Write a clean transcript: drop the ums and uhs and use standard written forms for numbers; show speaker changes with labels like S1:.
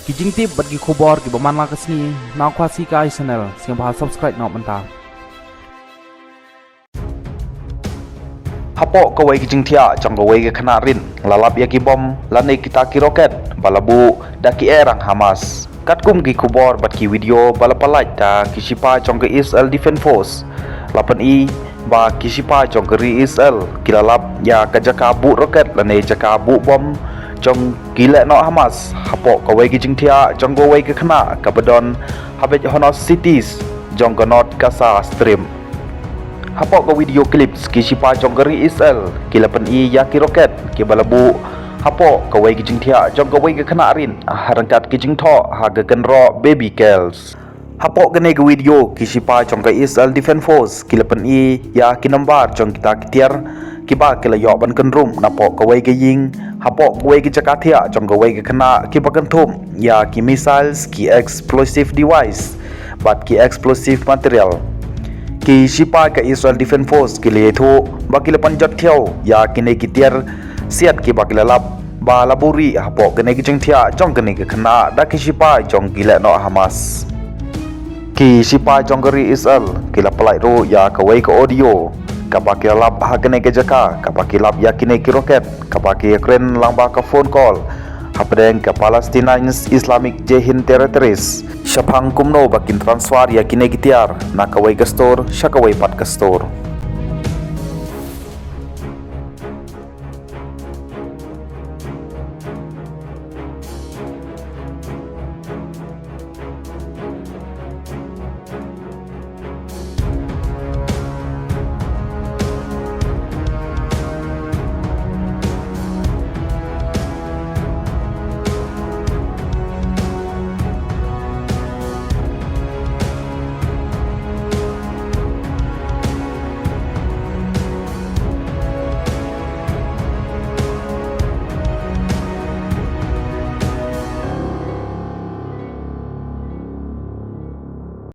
S1: Kijing tip bagi khobor ki baman la kasni na khwasi ka channel sing bahal subscribe na menta.
S2: Hapo kawai kijing tia jong kawai ke khana rin lalap ya ki bom lane kita ki roket balabu daki erang Hamas katkum ki khobor bat ki video balapalai ta kisipa jong ke Israel Defense Force lapan i ba kisipa jong ke Israel kilalap ya kajaka bu roket lane jaka bu bom jong gile no Hamas hapo kawai kijing tia jong kawai ke khana kabadon habet honos cities jong ke North Gaza Stream. Hapo ka video clips kisipa jong gari Israel kilapan i ya ki roket ki balabu hapo kawai kijing thia jong kawai ke khana rin harangkat kijing tho ha gagan ro baby girls hapo gane ka video kisipa jong ka Israel Defense Force kilapan i ya ki nambar jong kita kitiar ki ba ki la yo ban kan rum napo kawai ke ying hapo kawai ki jaka thia jong kawai ke khana ki bagan thum ya ki missiles ki explosive device bat ki explosive material ki sipa ka Israel Defense Force ki le tho bakila panjat thiau ya kine ki tiar siat ki bakila lab ba laburi hapo kene ki jengthia jong kene ki khana da ki sipa jong gila no Hamas ki sipa jong gari Israel ki la palai ro ya ka wei ka audio ka bakila lab ha kene ki jaka ka bakila lab ya kine ki roket ka bakila kren lang ba ka phone call hapadeng ke Palestinian Islamic Jihad Territories Syapang kumno bakin transfer ya kine gitiar na kawai gastor syakawai pat gastor